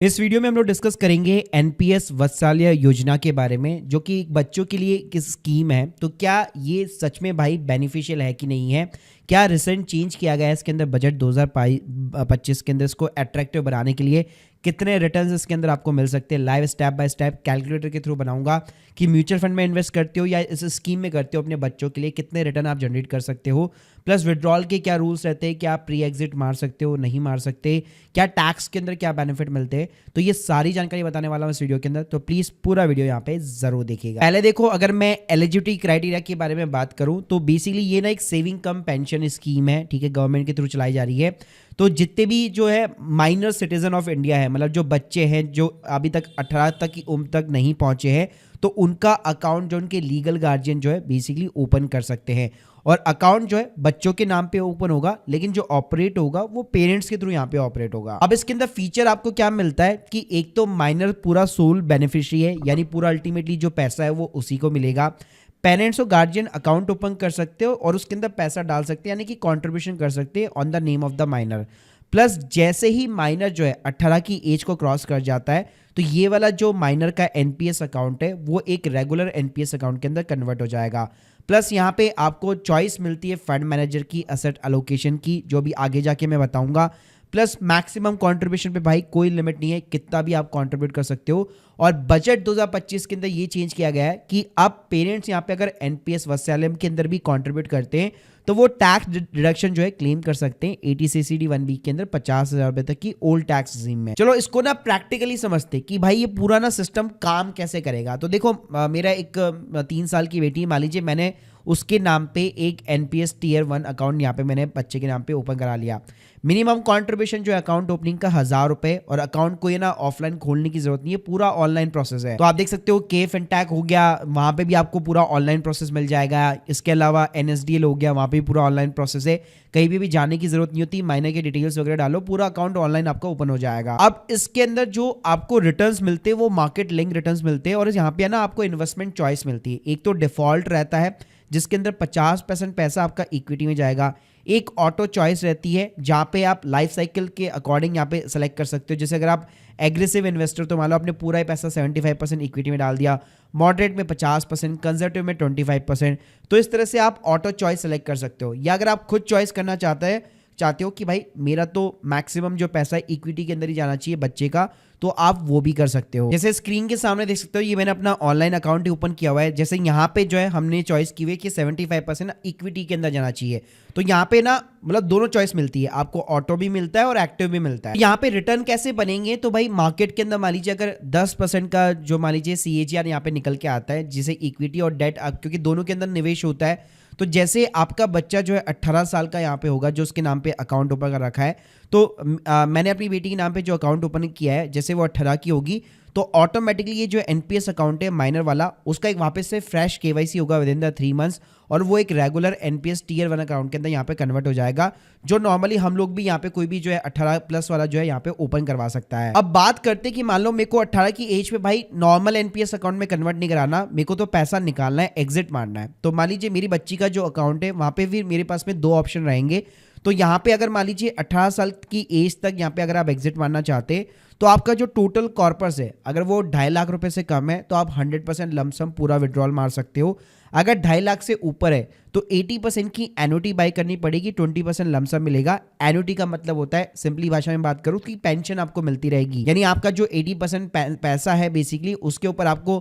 इस वीडियो में हम लोग डिस्कस करेंगे एनपीएस वत्सल्य योजना के बारे में, जो कि बच्चों के लिए एक स्कीम है। तो क्या ये सच में भाई बेनिफिशियल है कि नहीं है? क्या रिसेंट चेंज किया गया है इसके अंदर बजट 2025 के अंदर इसको अट्रैक्टिव बनाने के लिए? कितने रिटर्न्स इसके अंदर आपको मिल सकते हैं? Live step by step calculator के थ्रू बनाऊंगा कि म्यूचुअल फंड में इन्वेस्ट करते हो या इस स्कीम में करते हो अपने बच्चों के लिए, कितने रिटर्न आप जनरेट कर सकते हो, प्लस विड्रॉल के क्या रूल्स रहते हैं, क्या आप प्री एग्जिट मार सकते हो, नहीं मार सकते, क्या टैक्स के अंदर क्या बेनिफिट मिलते हैं। तो ये सारी जानकारी बताने वाला हूं इस वीडियो के अंदर, तो प्लीज पूरा वीडियो यहाँ पे जरूर देखिएगा। पहले देखो, अगर मैं एलिजिबिलिटी क्राइटेरिया के बारे में बात करूं तो बेसिकली ये ना एक सेविंग कम पेंशन स्कीम है, ठीक है, गवर्नमेंट के थ्रू चलाई जा रही है। तो जितने भी जो है माइनर सिटीजन ऑफ इंडिया है, मतलब जो बच्चे हैं जो अभी तक 18 तक की उम्र तक नहीं पहुंचे हैं, तो उनका अकाउंट जो उनके लीगल गार्जियन जो है बेसिकली ओपन कर सकते हैं। और अकाउंट जो है बच्चों के नाम पे ओपन होगा, लेकिन जो ऑपरेट होगा वो पेरेंट्स के थ्रू यहाँ पे ऑपरेट होगा। अब इसके अंदर फीचर आपको क्या मिलता है कि एक तो माइनर पूरा सोल बेनिफिशियरी है, यानी पूरा अल्टीमेटली जो पैसा है वो उसी को मिलेगा। पेरेंट्स और गार्जियन अकाउंट ओपन कर सकते हो और उसके अंदर पैसा डाल सकते हैं, यानी कि कंट्रीब्यूशन कर सकते हैं on the name of the minor. Plus जैसे ही माइनर जो है 18 की एज को क्रॉस कर जाता है, तो ये वाला जो माइनर का एनपीएस अकाउंट है वो एक रेगुलर एनपीएस अकाउंट के अंदर कन्वर्ट हो जाएगा। प्लस यहाँ पे आपको चॉइस मिलती है फंड मैनेजर की, असेट एलोकेशन की, जो भी आगे जाके मैं बताऊंगा। प्लस मैक्सिमम कंट्रीब्यूशन पे भाई कोई लिमिट नहीं है, कितना भी आप कंट्रीब्यूट कर सकते हो। और बजट 2025 के अंदर ये चेंज किया गया है कि अब पेरेंट्स यहाँ पे अगर एनपीएस वत्सल्यम के अंदर भी कंट्रीब्यूट करते हैं तो वो टैक्स डिडक्शन जो है क्लेम कर सकते हैं 80 1 वीक के अंदर 50,000 रुपए तक की ओल्ड टैक्स स्कीम में। चलो इसको ना प्रैक्टिकली समझते कि भाई ये पूरा ना सिस्टम काम कैसे करेगा। तो देखो, मेरा एक 3 साल की बेटी, मान लीजिए मैंने उसके नाम पे एक एनपीएस टीयर 1 अकाउंट यहाँ पे मैंने बच्चे के नाम पे ओपन करा लिया। मिनिमम कंट्रीब्यूशन जो अकाउंट ओपनिंग का 1000 रुपए, और अकाउंट को ये ना ऑफलाइन खोलने की जरूरत नहीं है, पूरा ऑनलाइन प्रोसेस है। तो आप देख सकते हो के फिनटेक हो गया, वहां पे भी आपको पूरा ऑनलाइन प्रोसेस मिल जाएगा। इसके अलावा एनएसडीएल हो गया, वहां पे भी पूरा ऑनलाइन प्रोसेस है, कहीं भी जाने की जरूरत नहीं होती। माइनर के डिटेल्स वगैरह डालो, पूरा अकाउंट ऑनलाइन आपका ओपन हो जाएगा। अब इसके अंदर जो आपको रिटर्न्स मिलते हैं वो मार्केट लिंक रिटर्न्स मिलते हैं, और यहाँ पे ना आपको इन्वेस्टमेंट चॉइस मिलती है। एक तो डिफॉल्ट रहता है जिसके अंदर 50% पैसा आपका इक्विटी में जाएगा। एक ऑटो चॉइस रहती है जहां पे आप लाइफ साइकिल के अकॉर्डिंग यहाँ पे सेलेक्ट कर सकते हो। जैसे अगर आप एग्रेसिव इन्वेस्टर, तो मान लो आपने पूरा ही पैसा 75% इक्विटी में डाल दिया, मॉडरेट में 50%, कंजर्वेटिव में 25%। तो इस तरह से आप ऑटो चॉइस सेलेक्ट कर सकते हो। या अगर आप खुद चॉइस करना चाहते हो कि भाई मेरा तो मैक्सिमम जो पैसा है इक्विटी के अंदर ही जाना चाहिए बच्चे का, तो आप वो भी कर सकते हो। जैसे स्क्रीन के सामने देख सकते हो, ये मैंने अपना ऑनलाइन अकाउंट ही ओपन किया हुआ है। जैसे यहाँ पे जो है हमने चॉइस की हुई है कि 75% इक्विटी के अंदर जाना चाहिए। तो यहाँ पे ना मतलब दोनों चॉइस मिलती है आपको, ऑटो भी मिलता है और एक्टिव भी मिलता है। यहाँ पे रिटर्न कैसे बनेंगे? तो भाई मार्केट के अंदर मान लीजिए अगर 10% का जो मान लीजिए CAGR यहाँ पे निकल के आता है, जिसे इक्विटी और डेट, क्योंकि दोनों के अंदर निवेश होता है। तो जैसे आपका बच्चा जो है 18 साल का यहाँ पे होगा, जो उसके नाम पे अकाउंट ओपन कर रखा है, तो मैंने अपनी बेटी के नाम पे जो अकाउंट ओपन किया है, जैसे वो 18 की होगी तो ऑटोमेटिकली ये जो एनपीएस अकाउंट है माइनर वाला, उसका एक वापस से फ्रेश केवाईसी होगा विद इन द 3 मंथ्स, और वो एक रेगुलर एनपीएस टीयर 1 अकाउंट के अंदर यहाँ पे कन्वर्ट हो जाएगा, जो नॉर्मली हम लोग भी यहाँ पे कोई भी जो है 18 प्लस वाला जो है यहाँ पे ओपन करवा सकता है। अब बात करते हैं कि मान लो मेरे को 18 की एज पे भाई नॉर्मल एनपीएस अकाउंट में कन्वर्ट नहीं कराना, मेरे को तो पैसा निकालना है, एग्जिट मारना है। तो मान लीजिए मेरी बच्ची का जो अकाउंट है वहां पे भी मेरे पास में 2 ऑप्शन रहेंगे। तो यहाँ पे अगर मान लीजिए 18 साल की एज तक यहाँ पे अगर आप एग्जिट मारना चाहते, तो आपका जो टोटल कॉर्पस है अगर वो 2.5 लाख रुपए से कम है तो आप 100% लमसम पूरा विड्रॉल मार सकते हो। अगर 2.5 लाख से ऊपर है तो 80% की एन्युटी बाय करनी पड़ेगी, 20% लमसम मिलेगा। एन्युटी का मतलब होता है, सिंपली भाषा में बात करूं, कि पेंशन आपको मिलती रहेगी, यानी आपका जो 80% पैसा है बेसिकली उसके ऊपर आपको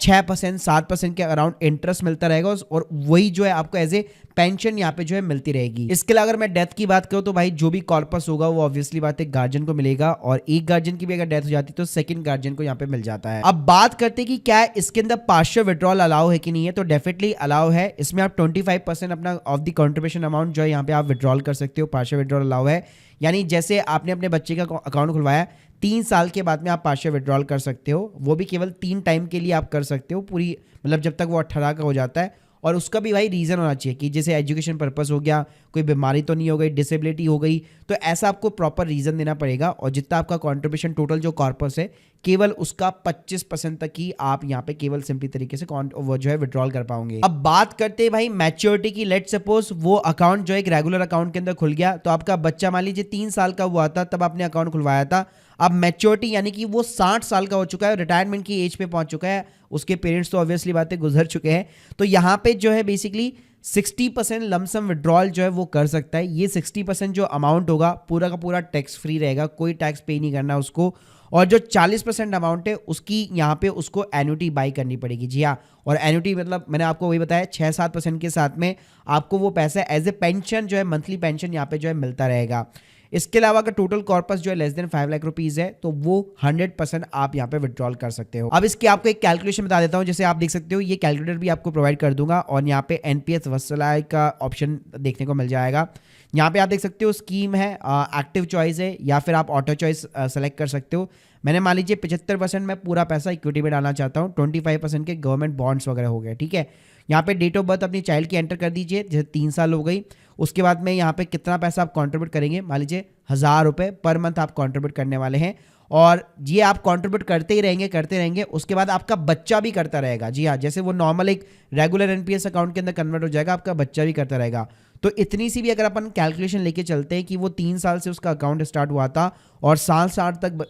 6% 7% के अराउंड इंटरेस्ट मिलता रहेगा, और वही जो है आपको एज ए पेंशन यहाँ पे जो है मिलती रहेगी। इसके अलावा अगर मैं डेथ की बात करूं तो भाई जो भी कॉर्पस होगा वो ऑब्वियसली बात है गार्जियन को मिलेगा, और एक गार्जियन की भी अगर डेथ हो जाती है तो सेकंड गार्जियन को यहाँ पे मिल जाता है। अब बात करते हैं कि क्या इसके अंदर पार्शियल विड्रॉल अलाउ है कि नहीं है। तो डेफिनेटली अलाउ है। इसमें आप 25% अपना ऑफ द कंट्रीब्यूशन अमाउंट जो है यहाँ पे आप विड्रॉल कर सकते हो, पार्शियल विड्रॉल अलाउ है। यानी जैसे आपने अपने बच्चे का अकाउंट खुलवाया, 3 साल के बाद में आप पार्शियल विड्रॉल कर सकते हो, वो भी केवल 3 टाइम के लिए आप कर सकते हो, पूरी मतलब जब तक वो 18 का हो जाता है। और उसका भी भाई रीज़न होना चाहिए कि जैसे एजुकेशन पर्पस हो गया, कोई बीमारी तो नहीं हो गई, डिसेबिलिटी हो गई, तो ऐसा आपको प्रॉपर रीज़न देना पड़ेगा। और जितना आपका कंट्रीब्यूशन टोटल जो कॉर्पस है, केवल उसका 25% तक ही आप यहाँ पे केवल सिंपली तरीके से वो जो है विड्रॉल कर पाओगे। अब बात करते हैं भाई मैच्योरिटी की। लेट सपोज वो अकाउंट जो एक रेगुलर अकाउंट के अंदर खुल गया, तो आपका बच्चा मान लीजिए 3 साल का हुआ था तब आपने अकाउंट खुलवाया था, अब मैच्योरिटी यानी कि वो 60 साल का हो चुका है, रिटायरमेंट की एज पे पहुंच चुका है, उसके पेरेंट्स तो ऑब्वियसली बातें गुजर चुके हैं, तो यहाँ पे जो है बेसिकली 60% लमसम विड्रॉल जो है वो कर सकता है। ये 60% जो अमाउंट होगा पूरा का पूरा टैक्स फ्री रहेगा, कोई टैक्स पे नहीं करना उसको। और जो 40% अमाउंट है उसकी यहाँ पे उसको एन्युटी बाई करनी पड़ेगी। जी हाँ, और एन्युटी मतलब मैंने आपको वही बताया 6-7% के साथ में आपको वो पैसा एज ए पेंशन जो है, मंथली पेंशन यहाँ पे जो है मिलता रहेगा। इसके अलावा अगर टोटल कॉर्पस जो है लेस देन 5 लाख रुपीज है तो वो 100% आप यहाँ पे विड्रॉल कर सकते हो। अब इसकी आपको एक कैलकुलेशन बता देता हूँ, जैसे आप देख सकते हो ये कैलकुलेटर भी आपको प्रोवाइड कर दूंगा और यहाँ पे एनपीएस वत्सलाय का ऑप्शन देखने को मिल जाएगा। यहाँ पे आप देख सकते हो स्कीम है, एक्टिव चॉइस है या फिर आप ऑटो चॉइस सेलेक्ट कर सकते हो। मैंने मान लीजिए 75% मैं पूरा पैसा इक्विटी में डालना चाहता हूँ, 25% के गवर्नमेंट बॉन्ड्स वगैरह हो गए, ठीक है। यहाँ पे डेट ऑफ बर्थ अपनी चाइल्ड की एंटर कर दीजिए, जैसे 3 साल हो गई। उसके बाद में यहाँ पे कितना पैसा आप कंट्रीब्यूट करेंगे, मान लीजिए 1000 रुपये पर मंथ आप कंट्रीब्यूट करने वाले हैं और ये आप कंट्रीब्यूट करते ही रहेंगे। उसके बाद आपका बच्चा भी करता रहेगा। जी हाँ, जैसे वो नॉर्मल एक रेगुलर एनपीएस अकाउंट के अंदर कन्वर्ट हो जाएगा, आपका बच्चा भी करता रहेगा। तो इतनी सी भी अगर अपन कैलकुलेशन लेके चलते हैं कि वो 3 साल से उसका अकाउंट स्टार्ट हुआ था और साल तक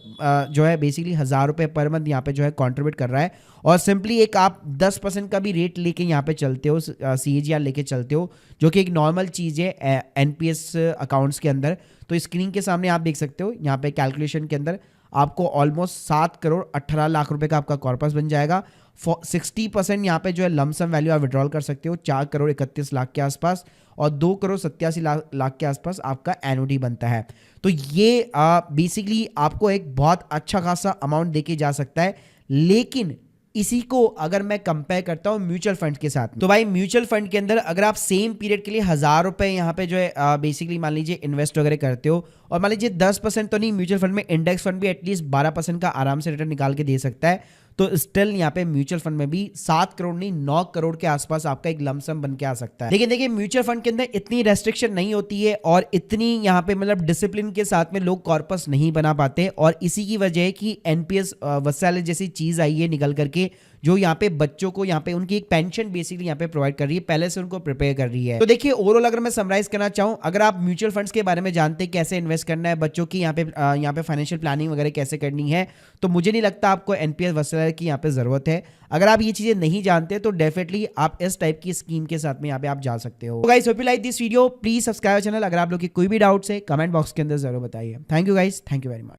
जो है बेसिकली 1000 रुपये पर मंथ यहाँ पे जो है कंट्रीब्यूट कर रहा है। और सिंपली एक आप 10% का भी रेट लेके यहाँ पे चलते हो, CAGR लेके चलते हो, जो कि एक नॉर्मल चीज़ है एनपीएस अकाउंट्स के अंदर। तो स्क्रीन के सामने आप देख सकते हो यहाँ पे कैलकुलेशन के अंदर आपको ऑलमोस्ट 7 करोड़ 18 लाख रुपए का आपका कॉर्पस बन जाएगा। 60% यहाँ पे जो है लमसम वैल्यू आप विड्रॉल कर सकते हो 4 करोड़ 31 लाख के आसपास और 2 करोड़ 87 लाख के आसपास आपका एनुटी बनता है। तो ये बेसिकली आपको एक बहुत अच्छा खासा अमाउंट देके जा सकता है। लेकिन इसी को अगर मैं कंपेयर करता हूं म्यूचुअल फंड के साथ, तो भाई म्यूचुअल फंड के अंदर अगर आप सेम पीरियड के लिए 1000 रुपए यहाँ पे जो है बेसिकली मान लीजिए इन्वेस्ट वगैरह करते हो और मान लीजिए 10% तो नहीं, म्यूचुअल फंड में इंडेक्स फंड भी एटलीस्ट 12% का आराम से रिटर्न निकाल के दे सकता है। तो स्टिल यहाँ पे म्यूचुअल फंड में भी 7 करोड़ नहीं 9 करोड़ के आसपास आपका एक लमसम बन के आ सकता है। लेकिन देखिए म्यूचुअल फंड के अंदर इतनी रेस्ट्रिक्शन नहीं होती है और इतनी यहाँ पे मतलब डिसिप्लिन के साथ में लोग कॉर्पस नहीं बना पाते और इसी की वजह है कि एनपीएस वत्सलाय जैसी चीज आई है निकल करके, जो यहाँ पे बच्चों को यहाँ पे उनकी एक पेंशन बेसिकली यहाँ पे प्रोवाइड कर रही है, पहले से उनको प्रिपेयर कर रही है। तो देखिए ओवरऑल अगर मैं समराइज करना चाहूँ, अगर आप म्यूचुअल फंड्स के बारे में जानते हैं कैसे इन्वेस्ट करना है, बच्चों की यहाँ पे फाइनेंशियल प्लानिंग वगैरह कैसे करनी है, तो मुझे नहीं लगता आपको एनपीएस वत्सलाय की यहाँ पे जरूरत है। अगर आप ये चीजें नहीं जानते तो डेफिनेटली आप इस टाइप की स्कीम के साथ में यहाँ पे आप जा सकते हो। Guys hope you like this video, please subscribe channel. अगर आप लोग की कोई भी डाउट्स है कमेंट बॉक्स के अंदर जरूर बताइए। Thank you guys, thank you very much.